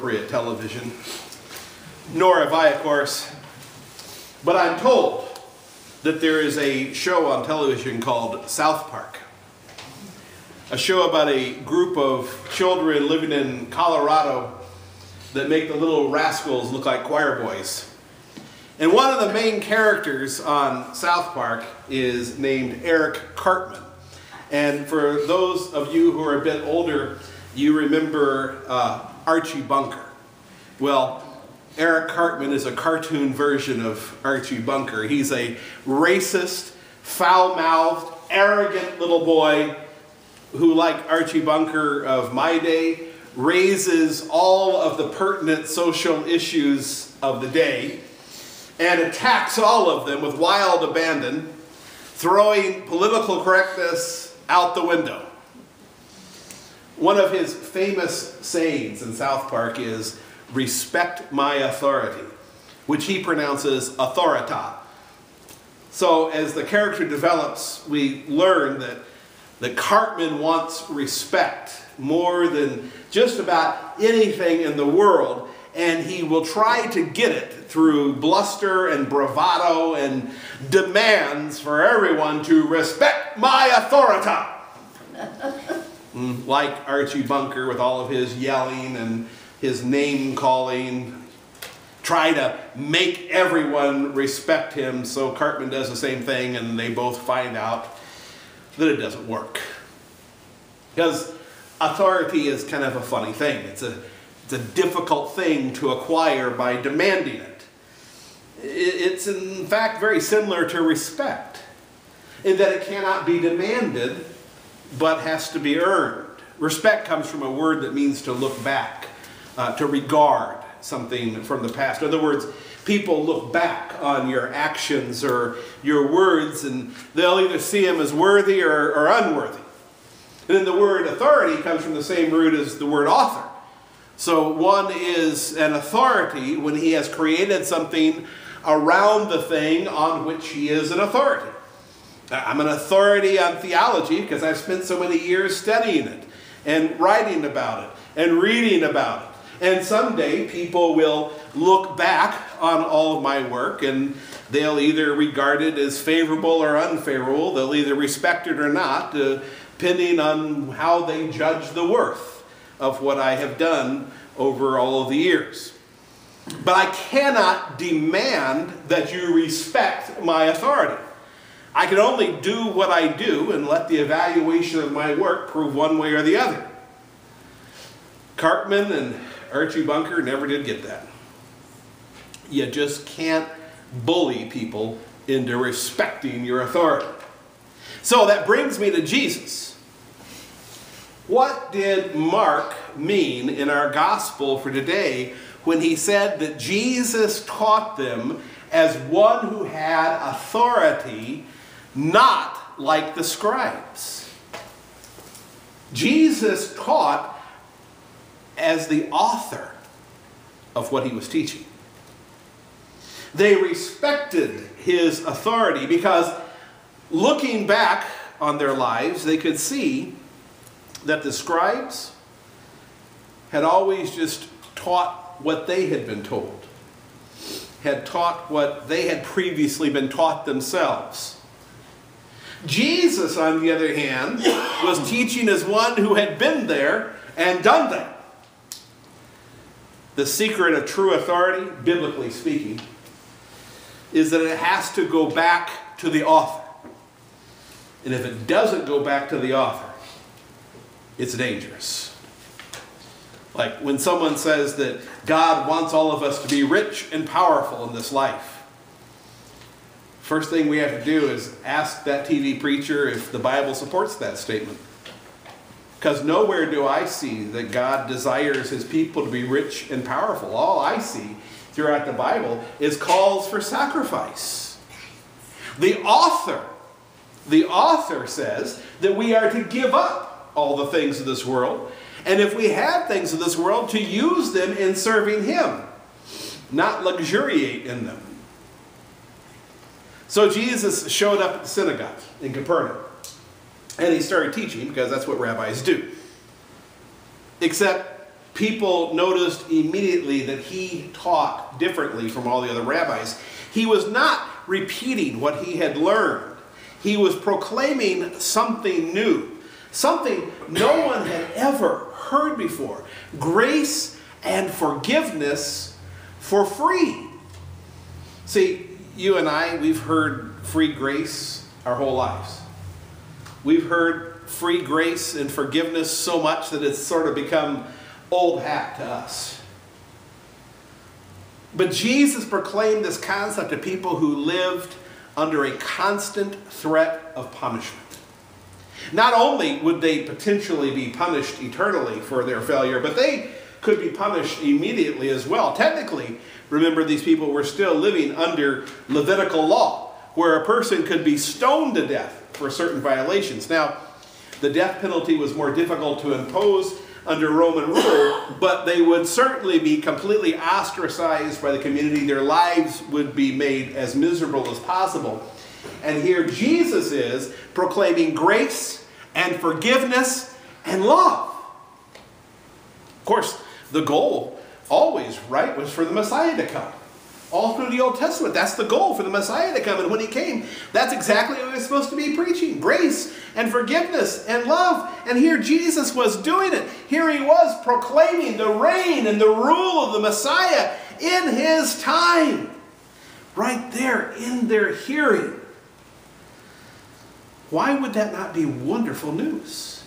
appropriate television. Nor have I, of course. But I'm told that there is a show on television called South Park. A show about a group of children living in Colorado that make the little rascals look like choir boys. And one of the main characters on South Park is named Eric Cartman. And for those of you who are a bit older, you remember Archie Bunker. Well, Eric Cartman is a cartoon version of Archie Bunker. He's a racist, foul-mouthed, arrogant little boy who, like Archie Bunker of my day, raises all of the pertinent social issues of the day and attacks all of them with wild abandon, throwing political correctness out the window. One of his famous sayings in South Park is, "Respect my authority," which he pronounces Authoritah. So as the character develops, we learn that Cartman wants respect more than just about anything in the world, and he will try to get it through bluster and bravado and demands for everyone to respect my Authoritah. Like Archie Bunker with all of his yelling and his name calling, try to make everyone respect him, so Cartman does the same thing and they both find out that it doesn't work. Because authority is kind of a funny thing. It's a difficult thing to acquire by demanding it. It's in fact very similar to respect, in that it cannot be demanded, but has to be earned. Respect comes from a word that means to look back, to regard something from the past. In other words, people look back on your actions or your words, and they'll either see them as worthy or unworthy. And then the word authority comes from the same root as the word author. So one is an authority when he has created something around the thing on which he is an authority. I'm an authority on theology because I've spent so many years studying it and writing about it and reading about it. And someday people will look back on all of my work and they'll either regard it as favorable or unfavorable. They'll either respect it or not, depending on how they judge the worth of what I have done over all of the years. But I cannot demand that you respect my authority. I can only do what I do and let the evaluation of my work prove one way or the other. Cartman and Archie Bunker never did get that. You just can't bully people into respecting your authority. So that brings me to Jesus. What did Mark mean in our gospel for today when he said that Jesus taught them as one who had authority, not like the scribes? Jesus taught as the author of what he was teaching. They respected his authority because looking back on their lives, they could see that the scribes had always just taught what they had been told, had taught what they had previously been taught themselves. Jesus, on the other hand, was teaching as one who had been there and done that. The secret of true authority, biblically speaking, is that it has to go back to the author. And if it doesn't go back to the author, it's dangerous. Like when someone says that God wants all of us to be rich and powerful in this life. First thing we have to do is ask that TV preacher if the Bible supports that statement. Because nowhere do I see that God desires his people to be rich and powerful. All I see throughout the Bible is calls for sacrifice. The author says that we are to give up all the things of this world, and if we have things of this world, to use them in serving him, not luxuriate in them. So Jesus showed up at the synagogue in Capernaum, and he started teaching, because that's what rabbis do. Except people noticed immediately that he taught differently from all the other rabbis. He was not repeating what he had learned. He was proclaiming something new, something no one had ever heard before. Grace and forgiveness for free. See, you and I, we've heard free grace our whole lives. We've heard free grace and forgiveness so much that it's sort of become old hat to us. But Jesus proclaimed this concept to people who lived under a constant threat of punishment. Not only would they potentially be punished eternally for their failure, but they could be punished immediately as well. Technically, remember, these people were still living under Levitical law, where a person could be stoned to death for certain violations. Now, the death penalty was more difficult to impose under Roman rule, but they would certainly be completely ostracized by the community. Their lives would be made as miserable as possible. And here Jesus is proclaiming grace and forgiveness and love. Of course, the goal always, right, was for the Messiah to come. All through the Old Testament, that's the goal, for the Messiah to come. And when he came, that's exactly what he was supposed to be preaching. Grace and forgiveness and love. And here Jesus was doing it. Here he was proclaiming the reign and the rule of the Messiah in his time. Right there in their hearing. Why would that not be wonderful news?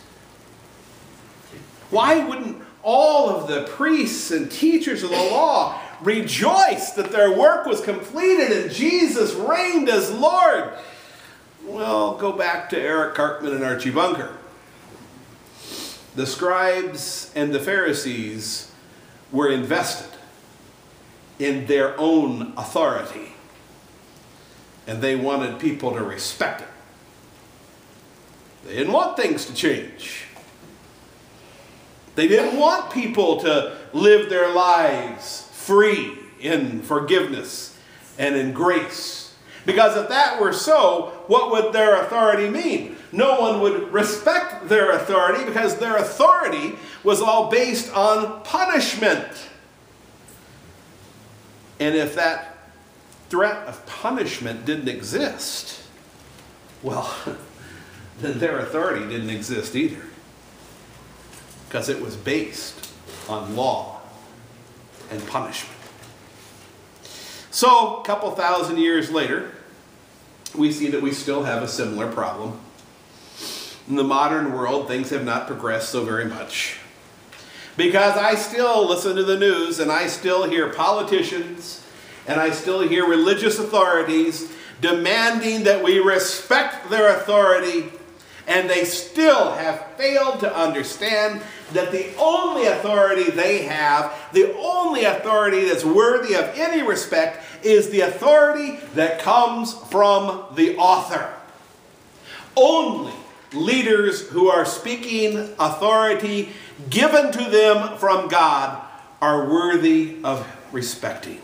Why wouldn't all of the priests and teachers of the law rejoice that their work was completed and Jesus reigned as Lord? Well, go back to Eric Cartman and Archie Bunker. The scribes and the Pharisees were invested in their own authority, and they wanted people to respect it. They didn't want things to change. They didn't want people to live their lives free in forgiveness and in grace. Because if that were so, what would their authority mean? No one would respect their authority, because their authority was all based on punishment. And if that threat of punishment didn't exist, well, then their authority didn't exist either. Because it was based on law and punishment. So, a couple thousand years later, we see that we still have a similar problem. In the modern world, things have not progressed so very much. Because I still listen to the news, and I still hear politicians, and I still hear religious authorities demanding that we respect their authority, and they still have failed to understand that the only authority they have, the only authority that's worthy of any respect, is the authority that comes from the author. Only leaders who are speaking authority given to them from God are worthy of respecting.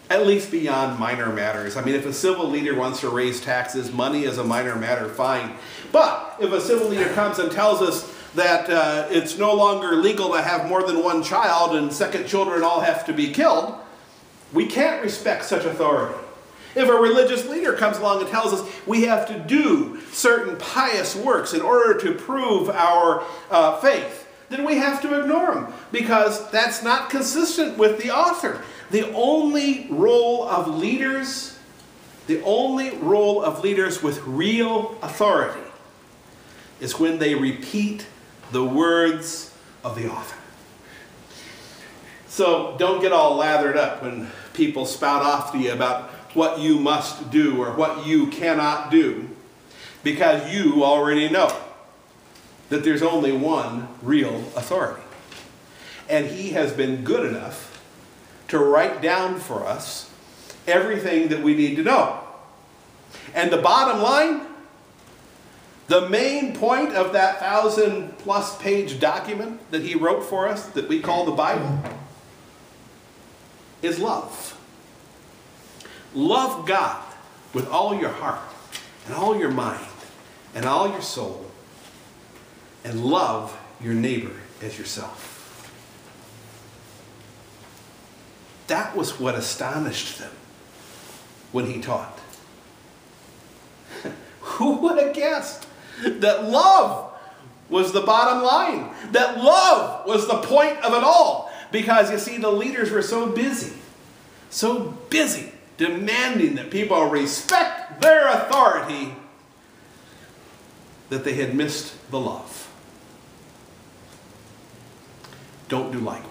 At least beyond minor matters. I mean, if a civil leader wants to raise taxes, money is a minor matter, fine. But if a civil leader comes and tells us that it's no longer legal to have more than one child and second children all have to be killed, we can't respect such authority. If a religious leader comes along and tells us we have to do certain pious works in order to prove our faith, then we have to ignore them, because that's not consistent with the author. The only role of leaders, with real authority is when they repeat the words of the author. So don't get all lathered up when people spout off to you about what you must do or what you cannot do, because you already know that there's only one real authority. And he has been good enough to write down for us everything that we need to know. And the bottom line, the main point of that 1,000+ page document that he wrote for us, that we call the Bible, is love. Love God with all your heart and all your mind and all your soul, and love your neighbor as yourself. that was what astonished them when he taught. Who would have guessed that love was the bottom line? That love was the point of it all? Because you see, the leaders were so busy demanding that people respect their authority, that they had missed the love. Don't do likewise.